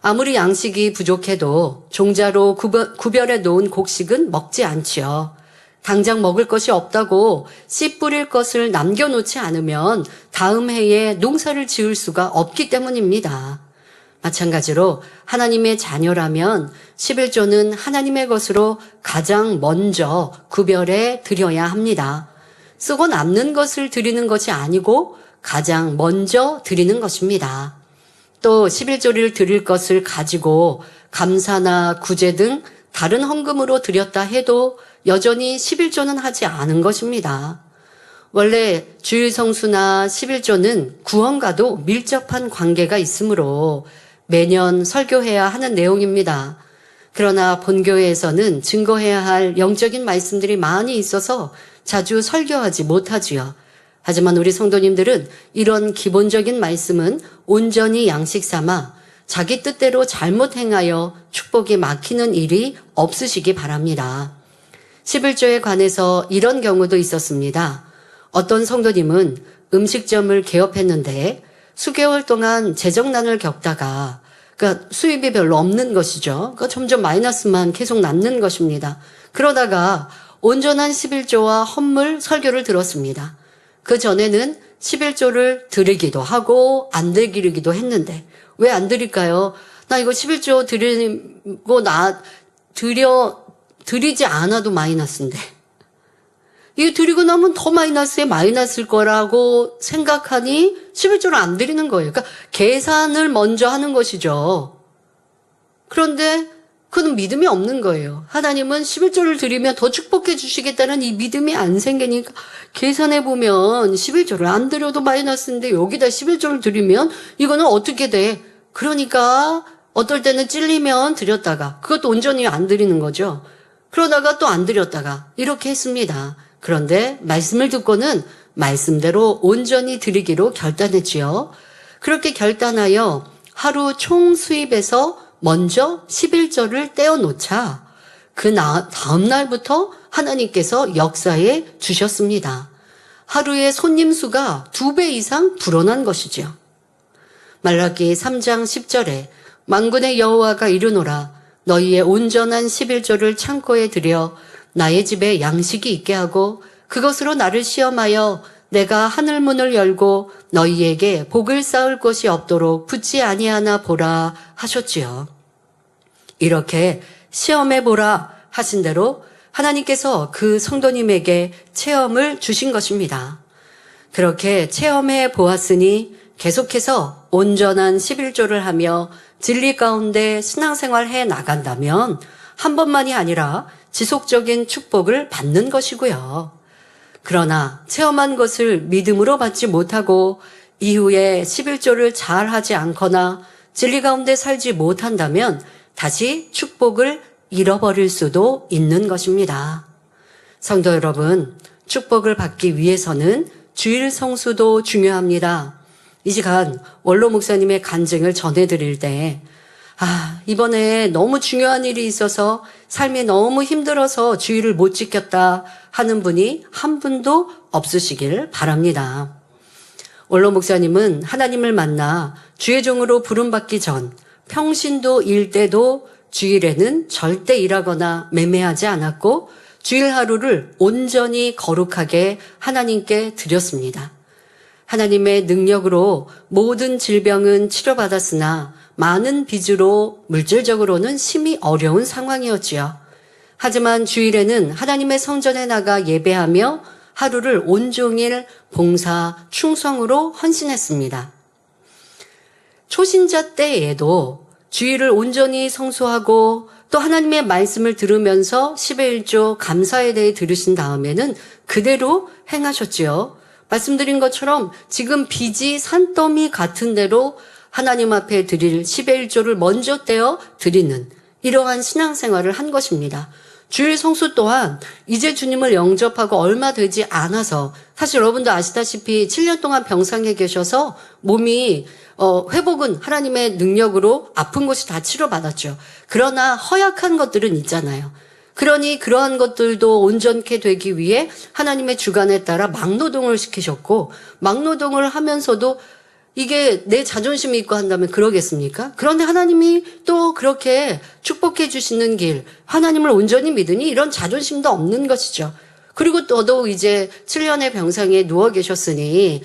아무리 양식이 부족해도 종자로 구별해 놓은 곡식은 먹지 않지요. 당장 먹을 것이 없다고 씨 뿌릴 것을 남겨놓지 않으면 다음 해에 농사를 지을 수가 없기 때문입니다. 마찬가지로 하나님의 자녀라면 11조는 하나님의 것으로 가장 먼저 구별해 드려야 합니다. 쓰고 남는 것을 드리는 것이 아니고 가장 먼저 드리는 것입니다. 또 11조를 드릴 것을 가지고 감사나 구제 등 다른 헌금으로 드렸다 해도 여전히 11조는 하지 않은 것입니다. 원래 주일 성수나 11조는 구원과도 밀접한 관계가 있으므로 매년 설교해야 하는 내용입니다. 그러나 본교회에서는 증거해야 할 영적인 말씀들이 많이 있어서 자주 설교하지 못하지요. 하지만 우리 성도님들은 이런 기본적인 말씀은 온전히 양식 삼아 자기 뜻대로 잘못 행하여 축복이 막히는 일이 없으시기 바랍니다. 11조에 관해서 이런 경우도 있었습니다. 어떤 성도님은 음식점을 개업했는데 수개월 동안 재정난을 겪다가, 그러니까 수입이 별로 없는 것이죠. 그러니까 점점 마이너스만 계속 남는 것입니다. 그러다가 온전한 11조와 헌물 설교를 들었습니다. 그 전에는 11조를 드리기도 하고 안 드리기도 했는데 왜 안 드릴까요? 나 이거 11조 드리고 드리지 않아도 마이너스인데 이거 드리고 나면 더 마이너스일 거라고 생각하니 11조를 안 드리는 거예요. 그러니까 계산을 먼저 하는 것이죠. 그런데 그건 믿음이 없는 거예요. 하나님은 11조를 드리면 더 축복해 주시겠다는 이 믿음이 안 생기니까 계산해 보면 11조를 안 드려도 마이너스인데 여기다 11조를 드리면 이거는 어떻게 돼? 그러니까 어떨 때는 찔리면 드렸다가 그것도 온전히 안 드리는 거죠. 그러다가 또 안 드렸다가 이렇게 했습니다. 그런데 말씀을 듣고는 말씀대로 온전히 드리기로 결단했지요. 그렇게 결단하여 하루 총 수입에서 먼저 11조를 떼어놓자 그 다음 날부터 하나님께서 역사해 주셨습니다. 하루에 손님 수가 2배 이상 불어난 것이죠. 말라기 3장 10절에 만군의 여호와가 이르노라 너희의 온전한 11조를 창고에 들여 나의 집에 양식이 있게 하고 그것으로 나를 시험하여 내가 하늘문을 열고 너희에게 복을 쌓을 것이 없도록 붙지 아니하나 보라 하셨지요. 이렇게 시험해 보라 하신 대로 하나님께서 그 성도님에게 체험을 주신 것입니다. 그렇게 체험해 보았으니 계속해서 온전한 11조를 하며 진리 가운데 신앙생활 해 나간다면 한 번만이 아니라 지속적인 축복을 받는 것이고요. 그러나 체험한 것을 믿음으로 받지 못하고 이후에 11조를 잘 하지 않거나 진리 가운데 살지 못한다면 다시 축복을 잃어버릴 수도 있는 것입니다. 성도 여러분, 축복을 받기 위해서는 주일 성수도 중요합니다. 이 시간 원로 목사님의 간증을 전해드릴 때 이번에 너무 중요한 일이 있어서 삶이 너무 힘들어서 주일을 못 지켰다 하는 분이 한 분도 없으시길 바랍니다. 원로 목사님은 하나님을 만나 주의 종으로 부름받기 전 평신도 일 때도 주일에는 절대 일하거나 매매하지 않았고 주일 하루를 온전히 거룩하게 하나님께 드렸습니다. 하나님의 능력으로 모든 질병은 치료받았으나 많은 빚으로 물질적으로는 심히 어려운 상황이었지요. 하지만 주일에는 하나님의 성전에 나가 예배하며 하루를 온종일 봉사, 충성으로 헌신했습니다. 초신자 때에도 주일을 온전히 성수하고 또 하나님의 말씀을 들으면서 10의 1조 감사에 대해 들으신 다음에는 그대로 행하셨지요. 말씀드린 것처럼 지금 빚이 산더미 같은 대로 하나님 앞에 드릴 10의 1조를 먼저 떼어 드리는 이러한 신앙생활을 한 것입니다. 주일 성수 또한 이제 주님을 영접하고 얼마 되지 않아서 사실 여러분도 아시다시피 7년 동안 병상에 계셔서 몸이 회복은 하나님의 능력으로 아픈 곳이 다 치료받았죠. 그러나 허약한 것들은 있잖아요. 그러니 그러한 것들도 온전케 되기 위해 하나님의 주관에 따라 막노동을 시키셨고 막노동을 하면서도 이게 내 자존심이 있고 한다면 그러겠습니까? 그런데 하나님이 또 그렇게 축복해 주시는 길, 하나님을 온전히 믿으니 이런 자존심도 없는 것이죠. 그리고 더더욱 이제 7년의 병상에 누워 계셨으니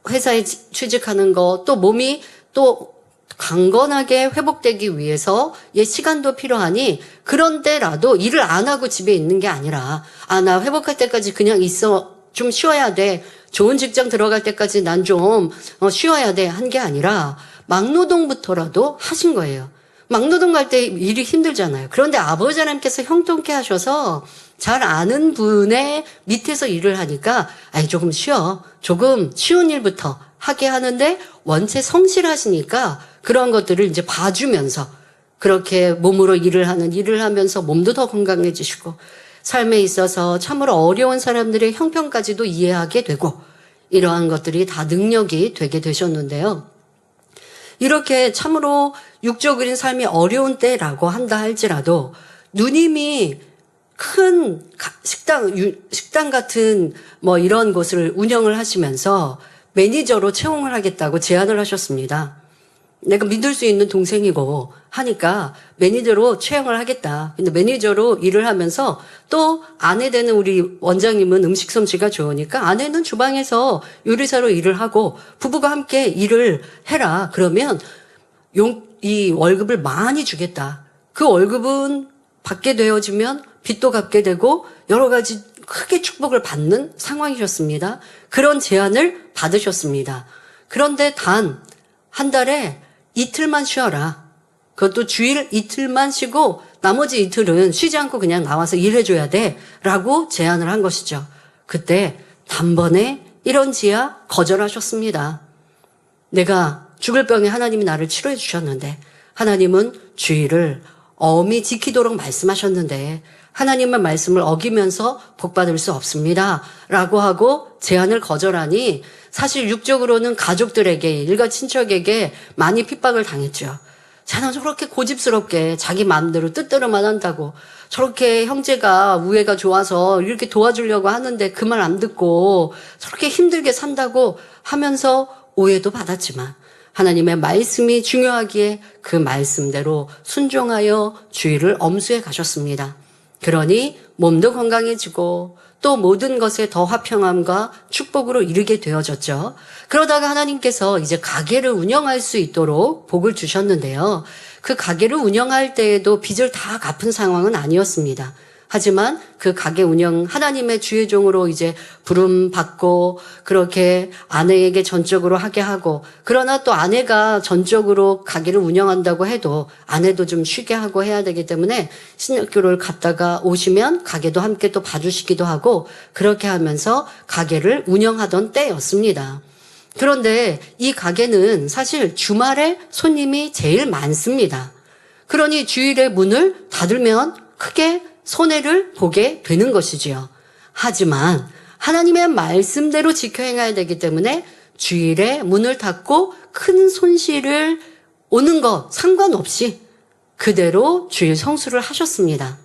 회사에 취직하는 거, 또 몸이 또 강건하게 회복되기 위해서 시간도 필요하니 그런 때라도 일을 안 하고 집에 있는 게 아니라 나 회복할 때까지 그냥 있어, 좀 쉬어야 돼. 좋은 직장 들어갈 때까지 난 좀 쉬어야 돼 한 게 아니라 막노동부터라도 하신 거예요. 막노동 갈 때 일이 힘들잖아요. 그런데 아버지 하나님께서 형통케 하셔서 잘 아는 분의 밑에서 일을 하니까 조금 쉬어. 조금 쉬운 일부터 하게 하는데 원체 성실하시니까 그런 것들을 이제 봐주면서 그렇게 몸으로 일을 하면서 몸도 더 건강해지시고 삶에 있어서 참으로 어려운 사람들의 형편까지도 이해하게 되고 이러한 것들이 다 능력이 되게 되셨는데요. 이렇게 참으로 육적인 삶이 어려운 때라고 한다 할지라도 누님이 큰 식당 같은 이런 곳을 운영을 하시면서 매니저로 채용을 하겠다고 제안을 하셨습니다. 내가 믿을 수 있는 동생이고 하니까 매니저로 채용을 하겠다. 근데 매니저로 일을 하면서 또 아내 되는 우리 원장님은 음식 솜씨가 좋으니까 아내는 주방에서 요리사로 일을 하고 부부가 함께 일을 해라. 그러면 이 월급을 많이 주겠다. 그 월급은 받게 되어지면 빚도 갚게 되고 여러 가지 크게 축복을 받는 상황이셨습니다. 그런 제안을 받으셨습니다. 그런데 단 한 달에 이틀만 쉬어라. 그것도 주일 이틀만 쉬고 나머지 이틀은 쉬지 않고 그냥 나와서 일해줘야 돼. 라고 제안을 한 것이죠. 그때 단번에 이런 지하 거절하셨습니다. 내가 죽을 병에 하나님이 나를 치료해 주셨는데 하나님은 주일을 엄히 지키도록 말씀하셨는데 하나님의 말씀을 어기면서 복받을 수 없습니다. 라고 하고 제안을 거절하니 사실 육적으로는 가족들에게 일가 친척에게 많이 핍박을 당했죠. 자는 저렇게 고집스럽게 자기 마음대로 뜻대로만 한다고 저렇게 형제가 우애가 좋아서 이렇게 도와주려고 하는데 그 말 안 듣고 저렇게 힘들게 산다고 하면서 오해도 받았지만 하나님의 말씀이 중요하기에 그 말씀대로 순종하여 주일을 엄수해 가셨습니다. 그러니 몸도 건강해지고 또 모든 것에 더 화평함과 축복으로 이르게 되어졌죠. 그러다가 하나님께서 이제 가게를 운영할 수 있도록 복을 주셨는데요. 그 가게를 운영할 때에도 빚을 다 갚은 상황은 아니었습니다. 하지만 그 가게 운영 하나님의 주의 종으로 이제 부름 받고 그렇게 아내에게 전적으로 하게 하고 그러나 또 아내가 전적으로 가게를 운영한다고 해도 아내도 좀 쉬게 하고 해야 되기 때문에 신학교를 갔다가 오시면 가게도 함께 또 봐주시기도 하고 그렇게 하면서 가게를 운영하던 때였습니다. 그런데 이 가게는 사실 주말에 손님이 제일 많습니다. 그러니 주일에 문을 닫으면 크게 손해를 보게 되는 것이지요. 하지만 하나님의 말씀대로 지켜 행해야 되기 때문에 주일에 문을 닫고 큰 손실을 오는 것 상관없이 그대로 주일 성수를 하셨습니다.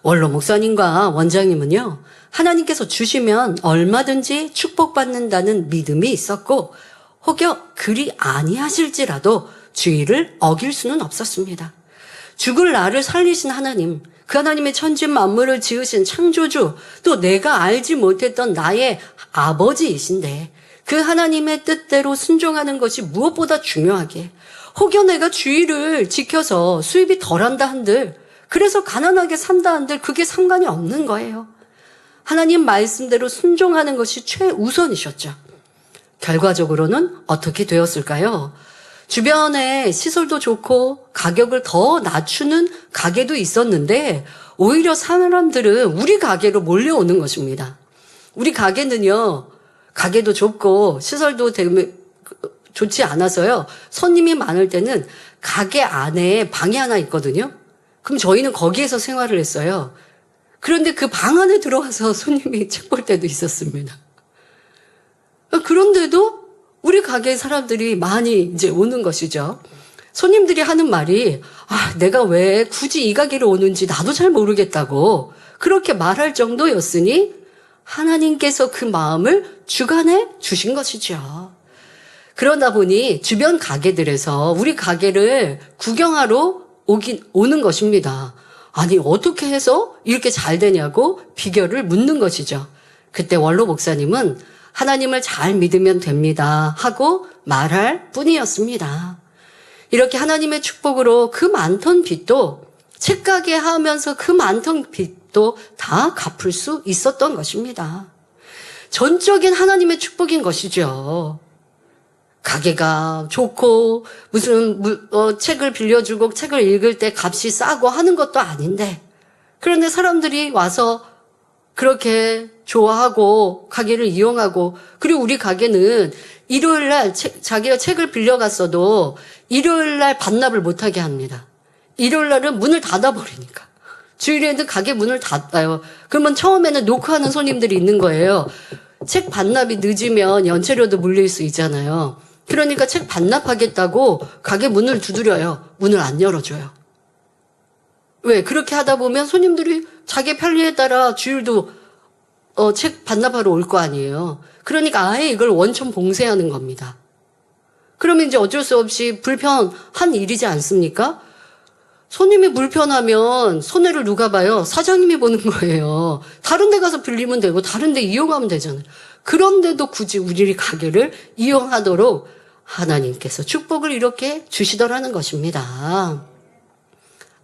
원로 목사님과 원장님은요, 하나님께서 주시면 얼마든지 축복받는다는 믿음이 있었고, 혹여 그리 아니하실지라도 주의를 어길 수는 없었습니다. 죽을 나를 살리신 하나님, 그 하나님의 천지 만물을 지으신 창조주, 또 내가 알지 못했던 나의 아버지이신데 그 하나님의 뜻대로 순종하는 것이 무엇보다 중요하게, 혹여 내가 주의를 지켜서 수입이 덜한다 한들, 그래서 가난하게 산다 한들 그게 상관이 없는 거예요. 하나님 말씀대로 순종하는 것이 최우선이셨죠. 결과적으로는 어떻게 되었을까요? 주변에 시설도 좋고 가격을 더 낮추는 가게도 있었는데 오히려 사람들은 우리 가게로 몰려오는 것입니다. 우리 가게는요, 가게도 좁고 시설도 좋지 않아서요, 손님이 많을 때는 가게 안에 방이 하나 있거든요. 그럼 저희는 거기에서 생활을 했어요. 그런데 그 방 안에 들어와서 손님이 책 볼 때도 있었습니다. 그런데도 우리 가게 사람들이 많이 이제 오는 것이죠. 손님들이 하는 말이, 내가 왜 굳이 이 가게로 오는지 나도 잘 모르겠다고 그렇게 말할 정도였으니 하나님께서 그 마음을 주관해 주신 것이죠. 그러다 보니 주변 가게들에서 우리 가게를 구경하러 오는 것입니다. 아니, 어떻게 해서 이렇게 잘 되냐고 비결을 묻는 것이죠. 그때 원로 목사님은 하나님을 잘 믿으면 됩니다 하고 말할 뿐이었습니다. 이렇게 하나님의 축복으로 그 많던 빚도, 책가게 하면서 그 많던 빚도 다 갚을 수 있었던 것입니다. 전적인 하나님의 축복인 것이죠. 가게가 좋고 무슨 책을 빌려주고 책을 읽을 때 값이 싸고 하는 것도 아닌데, 그런데 사람들이 와서 그렇게 좋아하고 가게를 이용하고, 그리고 우리 가게는 일요일날 자기가 책을 빌려갔어도 일요일날 반납을 못하게 합니다. 일요일날은 문을 닫아버리니까. 주일에는 가게 문을 닫아요. 그러면 처음에는 노크하는 손님들이 있는 거예요. 책 반납이 늦으면 연체료도 물릴 수 있잖아요. 그러니까 책 반납하겠다고 가게 문을 두드려요. 문을 안 열어줘요. 왜? 그렇게 하다 보면 손님들이 자기 편리에 따라 주일도 책 반납하러 올 거 아니에요. 그러니까 아예 이걸 원천 봉쇄하는 겁니다. 그러면 이제 어쩔 수 없이 불편한 일이지 않습니까? 손님이 불편하면 손해를 누가 봐요? 사장님이 보는 거예요. 다른 데 가서 빌리면 되고 다른 데 이용하면 되잖아요. 그런데도 굳이 우리 가게를 이용하도록 하나님께서 축복을 이렇게 주시더라는 것입니다.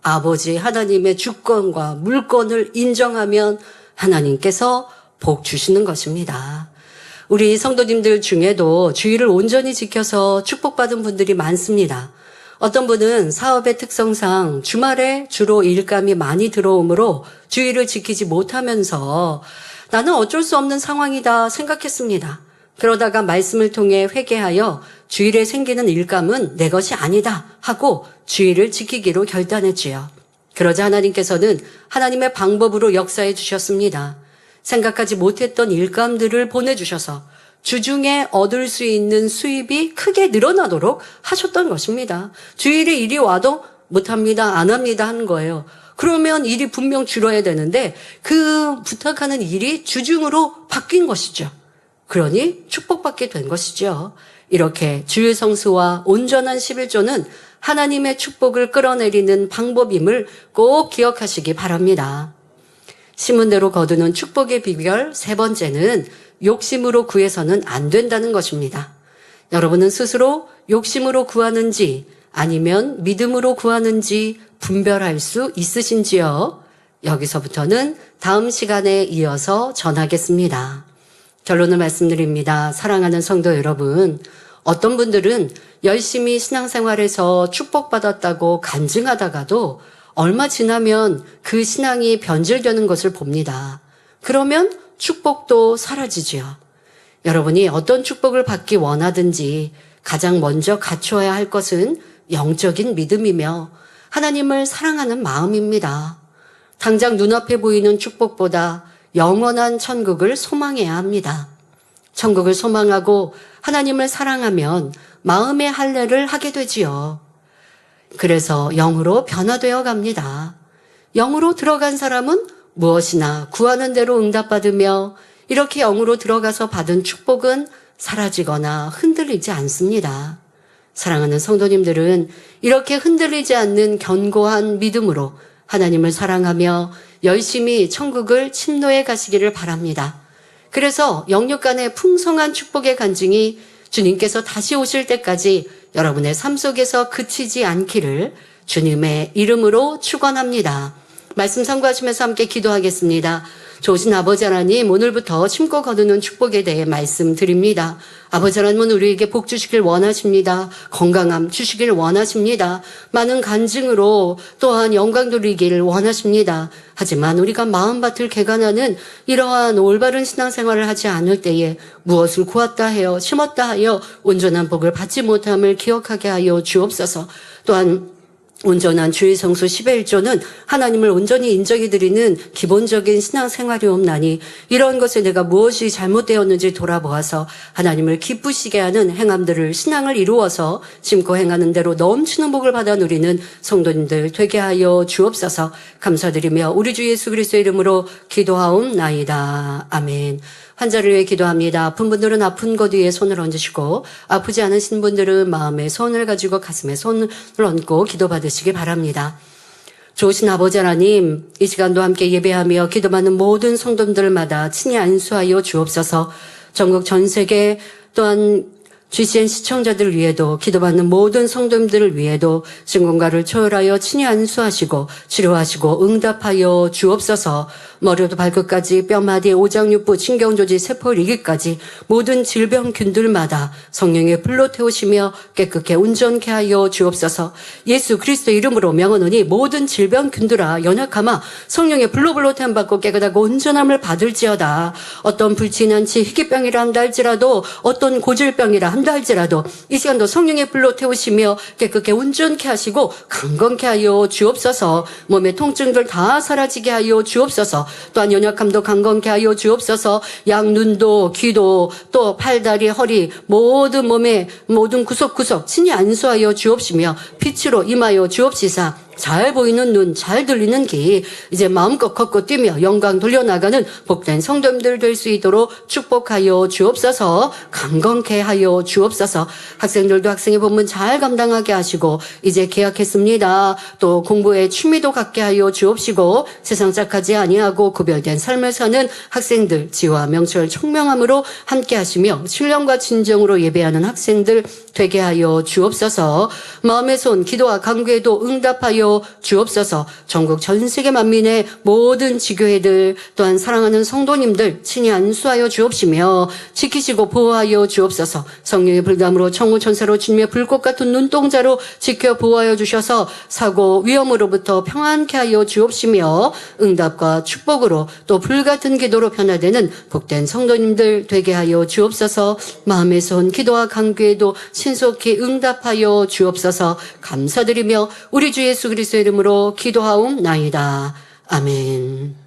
아버지 하나님의 주권과 물권을 인정하면 하나님께서 복 주시는 것입니다. 우리 성도님들 중에도 주의를 온전히 지켜서 축복받은 분들이 많습니다. 어떤 분은 사업의 특성상 주말에 주로 일감이 많이 들어오므로 주의를 지키지 못하면서 나는 어쩔 수 없는 상황이다 생각했습니다. 그러다가 말씀을 통해 회개하여 주일에 생기는 일감은 내 것이 아니다 하고 주의를 지키기로 결단했지요. 그러자 하나님께서는 하나님의 방법으로 역사해 주셨습니다. 생각하지 못했던 일감들을 보내주셔서 주중에 얻을 수 있는 수입이 크게 늘어나도록 하셨던 것입니다. 주일에 일이 와도 못합니다, 안 합니다 하는 거예요. 그러면 일이 분명 줄어야 되는데 그 부탁하는 일이 주중으로 바뀐 것이죠. 그러니 축복받게 된 것이죠. 이렇게 주일 성수와 온전한 11조는 하나님의 축복을 끌어내리는 방법임을 꼭 기억하시기 바랍니다. 신문대로 거두는 축복의 비결 세 번째는 욕심으로 구해서는 안 된다는 것입니다. 여러분은 스스로 욕심으로 구하는지 아니면 믿음으로 구하는지 분별할 수 있으신지요? 여기서부터는 다음 시간에 이어서 전하겠습니다. 결론을 말씀드립니다. 사랑하는 성도 여러분, 어떤 분들은 열심히 신앙생활에서 축복받았다고 간증하다가도 얼마 지나면 그 신앙이 변질되는 것을 봅니다. 그러면 축복도 사라지지요. 여러분이 어떤 축복을 받기 원하든지 가장 먼저 갖추어야 할 것은 영적인 믿음이며 하나님을 사랑하는 마음입니다. 당장 눈앞에 보이는 축복보다 영원한 천국을 소망해야 합니다. 천국을 소망하고 하나님을 사랑하면 마음의 할례를 하게 되지요. 그래서 영으로 변화되어 갑니다. 영으로 들어간 사람은 무엇이나 구하는 대로 응답받으며 이렇게 영으로 들어가서 받은 축복은 사라지거나 흔들리지 않습니다. 사랑하는 성도님들은 이렇게 흔들리지 않는 견고한 믿음으로 하나님을 사랑하며 열심히 천국을 침노해 가시기를 바랍니다. 그래서 영육 간의 풍성한 축복의 간증이 주님께서 다시 오실 때까지 여러분의 삶 속에서 그치지 않기를 주님의 이름으로 축원합니다. 말씀 참고하시면서 함께 기도하겠습니다. 좋으신 아버지 하나님, 오늘부터 심고 거두는 축복에 대해 말씀드립니다. 아버지 하나님은 우리에게 복 주시길 원하십니다. 건강함 주시길 원하십니다. 많은 간증으로 또한 영광 돌리기를 원하십니다. 하지만 우리가 마음밭을 개간하는 이러한 올바른 신앙생활을 하지 않을 때에 무엇을 구했다 하여 심었다 하여 온전한 복을 받지 못함을 기억하게 하여 주옵소서. 또한 온전한 주의 성수 11조는 하나님을 온전히 인정해 드리는 기본적인 신앙생활이옵나니 이런 것에 내가 무엇이 잘못되었는지 돌아보아서 하나님을 기쁘시게 하는 행함들을 신앙을 이루어서 심고 행하는 대로 넘치는 복을 받아 누리는 성도님들 되게 하여 주옵소서. 감사드리며 우리 주 예수 그리스도의 이름으로 기도하옵나이다. 아멘. 환자를 위해 기도합니다. 아픈 분들은 아픈 곳 위에 손을 얹으시고 아프지 않으신 분들은 마음에 손을 가지고 가슴에 손을 얹고 기도받으시기 바랍니다. 좋으신 아버지 하나님, 이 시간도 함께 예배하며 기도받는 모든 성도들마다 친히 안수하여 주옵소서. 전국 전 세계 또한 GCN 시청자들 위에도 기도받는 모든 성도님들을 위에도 신공가를 초월하여 친히 안수하시고 치료하시고 응답하여 주옵소서. 머리부터 발끝까지 뼈마디 오장육부 신경조직 세포 리기까지 모든 질병균들마다 성령의 불로 태우시며 깨끗게 온전케 하여 주옵소서. 예수 그리스도 이름으로 명하노니 모든 질병균들아 연약하마 성령의 불로 태움받고 깨끗하고 온전함을 받을지어다. 어떤 불친한치 희귀병이라 한다 할지라도 어떤 고질병이라 한다 할지라도 이 시간도 성령의 불로 태우시며 깨끗게 온전케 하시고 강건케 하여 주옵소서. 몸의 통증들 다 사라지게 하여 주옵소서. 또한 연약함도 강건케 하여 주옵소서. 양눈도 귀도 또 팔다리 허리 모든 몸의 모든 구석구석 친히 안수하여 주옵시며 빛으로 임하여 주옵시사. 잘 보이는 눈, 잘 들리는 귀, 이제 마음껏 걷고 뛰며 영광 돌려나가는 복된 성도님들 될 수 있도록 축복하여 주옵소서. 강건케 하여 주옵소서. 학생들도 학생의 본문 잘 감당하게 하시고 이제 개학했습니다. 또 공부에 취미도 갖게 하여 주옵시고 세상 짝하지 아니하고 구별된 삶을 사는 학생들 지와 명철 총명함으로 함께 하시며 신령과 진정으로 예배하는 학생들 되게 하여 주옵소서. 마음의 손, 기도와 간구에도 응답하여 주옵소서. 전국 전 세계 만민의 모든 지교회들 또한 사랑하는 성도님들 친히 안수하여 주옵시며 지키시고 보호하여 주옵소서. 성령의 불담으로 천구 천사로 주님의 불꽃 같은 눈동자로 지켜 보호하여 주셔서 사고 위험으로부터 평안케 하여 주옵시며 응답과 축복으로 또 불같은 기도로 변화되는 복된 성도님들 되게 하여 주옵소서. 마음의 손, 기도와 간구에도 신속히 응답하여 주옵소서. 감사드리며 우리 주 예수 그리스도의 이름으로 기도하옵나이다. 아멘.